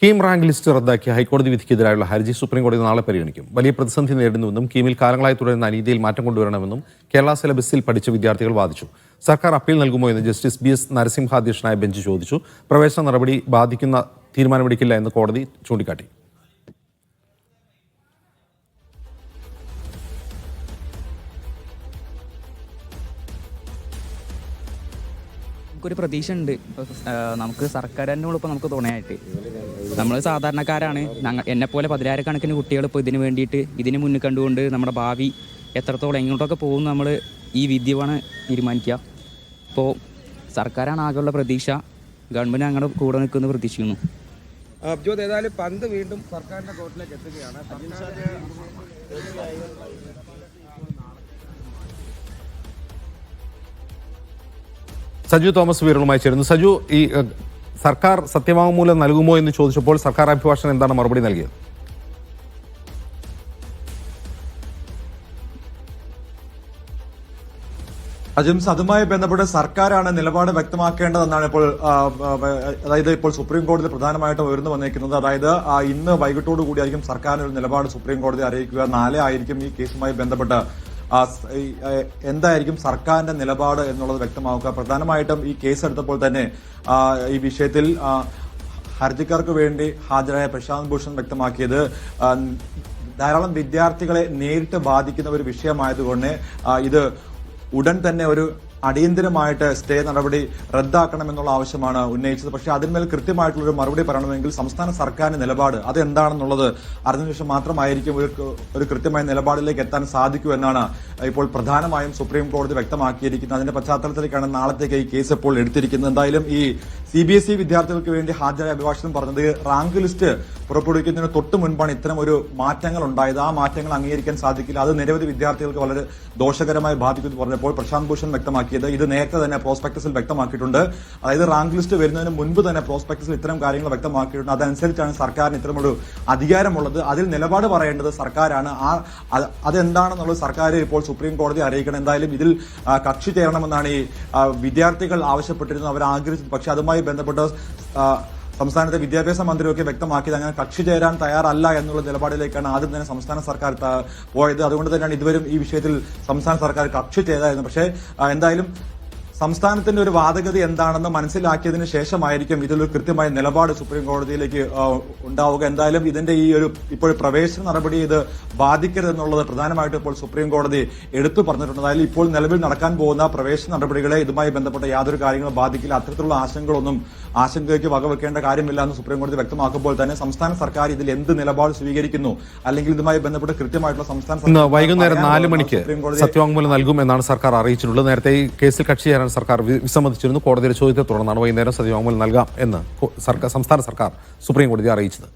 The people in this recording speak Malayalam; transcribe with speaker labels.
Speaker 1: കീം റാങ്ക് ലിസ്റ്റ് റദ്ദാക്കിയ ഹൈക്കോടതി വിധിക്കെതിരായുള്ള ഹർജി സുപ്രീംകോടതി നാളെ പരിഗണിക്കും. വലിയ പ്രതിസന്ധി നേരിടുന്നുവെന്നും കീമിൽ കാലങ്ങളായി തുടരുന്ന അനീതിയിൽ മാറ്റം കൊണ്ടുവരണമെന്നും കേരള സിലബസിൽ പഠിച്ച വിദ്യാർത്ഥികൾ വാദിച്ചു. സർക്കാർ അപ്പീൽ നൽകുമോ എന്ന് ജസ്റ്റിസ് BS നരസിംഹ അധ്യക്ഷനായ ബെഞ്ച് ചോദിച്ചു. പ്രവേശന നടപടി ബാധിക്കുന്ന തീരുമാനമെടുക്കില്ല എന്ന് കോടതി ചൂണ്ടിക്കാട്ടി.
Speaker 2: നമുക്കൊരു പ്രതീക്ഷ ഉണ്ട്. നമുക്ക് സർക്കാർ തന്നെ ഉള്ളൂ ഇപ്പോൾ നമുക്ക് തുണയായിട്ട്. നമ്മൾ സാധാരണക്കാരാണ്. എന്നെപ്പോലെ 10,000 കുട്ടികൾ ഇപ്പോൾ ഇതിന് വേണ്ടിയിട്ട് ഇതിന് മുന്നിൽ കണ്ടുകൊണ്ട് നമ്മുടെ ഭാവി എത്രത്തോളം എങ്ങോട്ടൊക്കെ പോകും നമ്മൾ ഈ വിദ്യയാണ് തീരുമാനിക്കുക. ഇപ്പോൾ സർക്കാരാണ് ആകെയുള്ള പ്രതീക്ഷ. ഗവൺമെൻറ് ഞങ്ങളുടെ കൂടെ നിൽക്കുമെന്ന് പ്രതീക്ഷിക്കുന്നു.
Speaker 3: ഏതായാലും പന്ത് വീണ്ടും സർക്കാരിൻ്റെ കോർട്ടിലേക്ക് എത്തുകയാണ്.
Speaker 1: സജു തോമസ് വീരളുമായി ചേരുന്നു. സജു, ഈ സർക്കാർ സത്യവാങ്മൂലം നൽകുമോ എന്ന് ചോദിച്ചപ്പോൾ സർക്കാർ അഭിഭാഷകൻ എന്താണ് മറുപടി നൽകിയത്?
Speaker 4: അജിംസ്, അതുമായി ബന്ധപ്പെട്ട് സർക്കാരാണ് നിലപാട് വ്യക്തമാക്കേണ്ടതെന്നാണ് ഇപ്പോൾ സുപ്രീം കോടതി പ്രധാനമായിട്ടും ഉയർന്നു വന്നിരിക്കുന്നത്. അതായത് ഇന്ന് വൈകിട്ടോടു കൂടിയായിരിക്കും സർക്കാരിന് ഒരു നിലപാട് സുപ്രീം കോടതി അറിയിക്കുക. നാളെ ആയിരിക്കും ഈ കേസുമായി ബന്ധപ്പെട്ട് എന്തായിരിക്കും സർക്കാരിന്റെ നിലപാട് എന്നുള്ളത് വ്യക്തമാക്കുക. പ്രധാനമായിട്ടും ഈ കേസെടുത്തപ്പോൾ തന്നെ ഈ വിഷയത്തിൽ ഹർജിക്കാർക്ക് വേണ്ടി ഹാജരായ പ്രശാന്ത് ഭൂഷൺ വ്യക്തമാക്കിയത് ധാരാളം വിദ്യാർത്ഥികളെ നേരിട്ട് ബാധിക്കുന്ന ഒരു വിഷയമായതുകൊണ്ട് ഇത് ഉടൻ തന്നെ ഒരു അടിയന്തരമായിട്ട് സ്റ്റേ നടപടി റദ്ദാക്കണമെന്നുള്ള ആവശ്യമാണ് ഉന്നയിച്ചത്. പക്ഷേ അതിന്മേൽ കൃത്യമായിട്ടുള്ളൊരു മറുപടി പറയണമെങ്കിൽ സംസ്ഥാന സർക്കാരിന്റെ നിലപാട് അതെന്താണെന്നുള്ളത് അറിഞ്ഞ ശേഷം മാത്രമായിരിക്കും ഒരു കൃത്യമായ നിലപാടിലേക്ക് എത്താൻ സാധിക്കൂ എന്നാണ് ഇപ്പോൾ പ്രധാനമായും സുപ്രീം കോടതി വ്യക്തമാക്കിയിരിക്കുന്നത്. അതിന്റെ പശ്ചാത്തലത്തിലേക്കാണ് നാളത്തേക്ക് ഈ കേസ് ഇപ്പോൾ എടുത്തിരിക്കുന്നത്. എന്തായാലും ഈ CBSE വിദ്യാർത്ഥികൾക്ക് വേണ്ടി ഹാജരായ അഭിഭാഷകൻ പറഞ്ഞത് റാങ്ക് ലിസ്റ്റ് പുറപ്പെടുവിക്കുന്നതിന് തൊട്ട് മുൻപാണ് ഇത്തരം ഒരു മാറ്റങ്ങൾ ഉണ്ടായത്. ആ മാറ്റങ്ങൾ അംഗീകരിക്കാൻ സാധിക്കില്ല, അത് നിരവധി വിദ്യാർത്ഥികൾക്ക് വളരെ ദോഷകരമായി ബാധിക്കുമെന്ന് പറഞ്ഞപ്പോൾ പ്രശാന്ത് ഭൂഷൺ വ്യക്തമാക്കിയത് ഇത് നേരത്തെ തന്നെ പ്രോസ്പെക്ടസിൽ വ്യക്തമാക്കിയിട്ടുണ്ട്. അതായത് റാങ്ക് ലിസ്റ്റ് വരുന്നതിന് മുൻപ് തന്നെ പ്രോസ്പെക്ടസിൽ ഇത്തരം കാര്യങ്ങൾ വ്യക്തമാക്കിയിട്ടുണ്ട്. അതനുസരിച്ചാണ് സർക്കാരിന് ഇത്തരമൊരു അധികാരമുള്ളത്. അതിൽ നിലപാട് പറയേണ്ടത് സർക്കാരാണ്. അതെന്താണെന്നുള്ളത് സർക്കാർ ഇപ്പോൾ സുപ്രീം കോടതി അറിയിക്കണം. എന്തായാലും ഇതിൽ കക്ഷി ചേരണമെന്നാണ് ഈ വിദ്യാർത്ഥികൾ ആവശ്യപ്പെട്ടിരുന്നത്, അവർ ആഗ്രഹിച്ചത്. പക്ഷെ അതുമായി ബന്ധപ്പെട്ട് സംസ്ഥാനത്തെ വിദ്യാഭ്യാസ മന്ത്രിയൊക്കെ വ്യക്തമാക്കിയത് അങ്ങനെ കക്ഷി ചേരാൻ തയ്യാറല്ല എന്നുള്ള നിലപാടിലേക്കാണ് ആദ്യം തന്നെ സംസ്ഥാന സർക്കാർ പോയത്. അതുകൊണ്ട് തന്നെയാണ് ഇതുവരും ഈ വിഷയത്തിൽ സംസ്ഥാന സർക്കാർ കക്ഷി ചെയ്തായിരുന്നു. പക്ഷേ എന്തായാലും സംസ്ഥാനത്തിന്റെ ഒരു വാദഗതി എന്താണെന്ന് മനസ്സിലാക്കിയതിനു ശേഷമായിരിക്കും ഇതിലൊരു കൃത്യമായ നിലപാട് സുപ്രീം കോടതിയിലേക്ക് ഉണ്ടാവുക. എന്തായാലും ഇതിന്റെ ഈ ഒരു ഇപ്പോൾ പ്രവേശന നടപടി ഇത് ബാധിക്കരുതെന്നുള്ളത് പ്രധാനമായിട്ടും ഇപ്പോൾ സുപ്രീം കോടതി എടുത്തു പറഞ്ഞിട്ടുണ്ട്. അതായത് ഇപ്പോൾ നിലവിൽ നടക്കാൻ പോകുന്ന പ്രവേശന നടപടികളെ ഇതുമായി ബന്ധപ്പെട്ട യാതൊരു കാര്യങ്ങളും ബാധിക്കില്ല. അത്തരത്തിലുള്ള ആശങ്കയ്ക്ക് വകവെക്കേണ്ട കാര്യമില്ല എന്ന് സുപ്രീം കോടതി വ്യക്തമാക്കുമ്പോൾ തന്നെ സംസ്ഥാന സർക്കാർ ഇതിൽ എന്ത് നിലപാട് സ്വീകരിക്കുന്നു അല്ലെങ്കിൽ ഇതുമായി ബന്ധപ്പെട്ട് കൃത്യമായിട്ടുള്ള സംസ്ഥാന
Speaker 1: വൈകുന്നേരം 4 മണിക്ക് സത്യവാങ്മൂലം നൽകുമെന്നാണ് സർക്കാർ അറിയിച്ചിട്ടുള്ളത്. നേരത്തെ ഈ കേസിൽ കക്ഷി ചേരാൻ സർക്കാർ വിസമ്മതിച്ചിരുന്നു. കോടതിയുടെ ചോദ്യത്തെ തുടർന്നാണ് വൈകുന്നേരം സത്യവാങ്മൂലം നൽകാം എന്ന് സംസ്ഥാന സർക്കാർ സുപ്രീം കോടതി അറിയിച്ചത്.